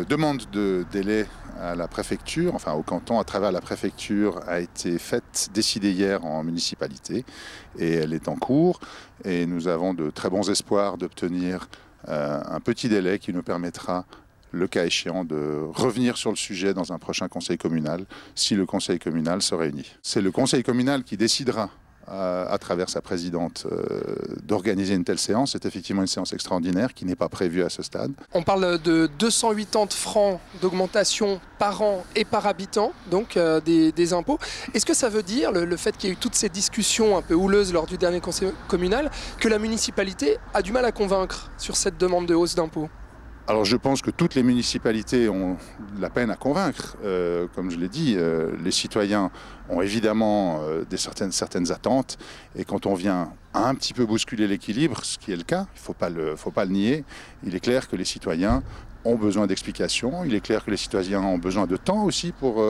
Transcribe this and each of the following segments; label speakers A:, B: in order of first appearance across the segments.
A: Une demande de délai à la préfecture, enfin au canton à travers la préfecture, a été faite, décidée hier en municipalité et elle est en cours. Et nous avons de très bons espoirs d'obtenir un petit délai qui nous permettra, le cas échéant, de revenir sur le sujet dans un prochain conseil communal, si le conseil communal se réunit. C'est le conseil communal qui décidera, à travers sa présidente, d'organiser une telle séance. C'est effectivement une séance extraordinaire qui n'est pas prévue à ce stade.
B: On parle de 280 francs d'augmentation par an et par habitant, donc des impôts. Est-ce que ça veut dire, le fait qu'il y ait eu toutes ces discussions un peu houleuses lors du dernier conseil communal, que la municipalité a du mal à convaincre sur cette demande de hausse d'impôts ?
A: Alors je pense que toutes les municipalités ont de la peine à convaincre. Comme je l'ai dit, les citoyens ont évidemment certaines attentes. Et quand on vient un petit peu bousculer l'équilibre, ce qui est le cas, il ne faut pas le nier, il est clair que les citoyens ont besoin d'explications. Il est clair que les citoyens ont besoin de temps aussi pour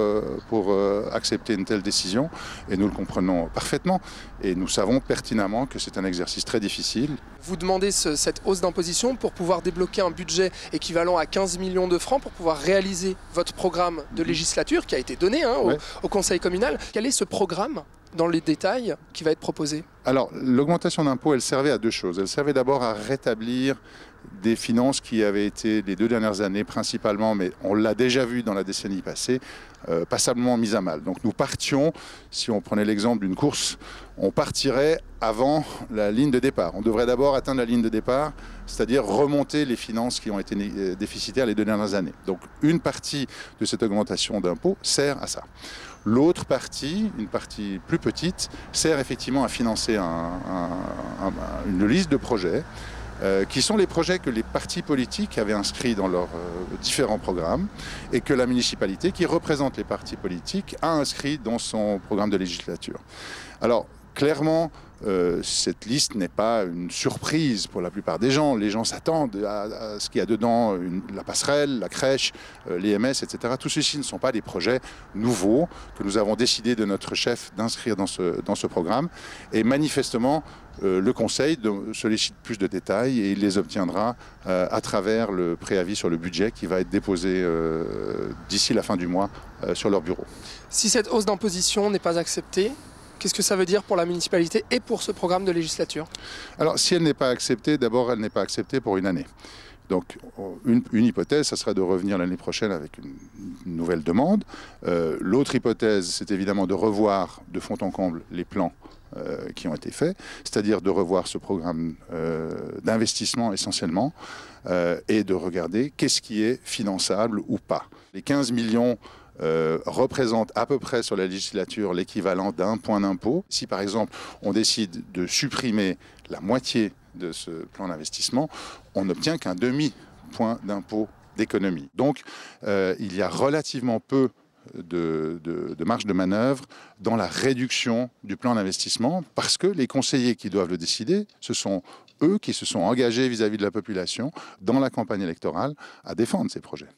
A: accepter une telle décision. Et nous le comprenons parfaitement. Et nous savons pertinemment que c'est un exercice très difficile.
B: Vous demandez cette hausse d'imposition pour pouvoir débloquer un budget équivalent à 15 millions de francs pour pouvoir réaliser votre programme de législature qui a été donné au conseil communal. Quel est ce programme dans les détails qui va être proposé?
A: Alors, l'augmentation d'impôts, elle servait à deux choses. Elle servait d'abord à rétablir des finances qui avaient été, les 2 dernières années principalement, mais on l'a déjà vu dans la décennie passée, passablement mises à mal. Donc nous partions, si on prenait l'exemple d'une course, on partirait avant la ligne de départ. On devrait d'abord atteindre la ligne de départ, c'est-à-dire remonter les finances qui ont été déficitaires les 2 dernières années. Donc une partie de cette augmentation d'impôts sert à ça. L'autre partie, une partie plus petite, sert effectivement à financer une liste de projets qui sont les projets que les partis politiques avaient inscrits dans leurs différents programmes et que la municipalité, qui représente les partis politiques, a inscrit dans son programme de législature. Alors, clairement, cette liste n'est pas une surprise pour la plupart des gens. Les gens s'attendent à ce qu'il y a dedans, la passerelle, la crèche, l'EMS, etc. Tout ceci ne sont pas des projets nouveaux que nous avons décidé de notre chef d'inscrire dans ce programme. Et manifestement, le Conseil sollicite plus de détails et il les obtiendra à travers le préavis sur le budget qui va être déposé d'ici la fin du mois sur leur bureau.
B: Si cette hausse d'imposition n'est pas acceptée, qu'est-ce que ça veut dire pour la municipalité et pour ce programme de législature? Alors,
A: si elle n'est pas acceptée, d'abord, elle n'est pas acceptée pour une année. Donc, une hypothèse, ça serait de revenir l'année prochaine avec une nouvelle demande. L'autre hypothèse, c'est évidemment de revoir de fond en comble les plans qui ont été faits, c'est-à-dire de revoir ce programme d'investissement essentiellement et de regarder qu'est-ce qui est finançable ou pas. Les 15 millions représente à peu près sur la législature l'équivalent d'un point d'impôt. Si par exemple on décide de supprimer la moitié de ce plan d'investissement, on n'obtient qu'un demi-point d'impôt d'économie. Donc il y a relativement peu de marge de manœuvre dans la réduction du plan d'investissement parce que les conseillers qui doivent le décider, ce sont eux qui se sont engagés vis-à-vis de la population dans la campagne électorale à défendre ces projets.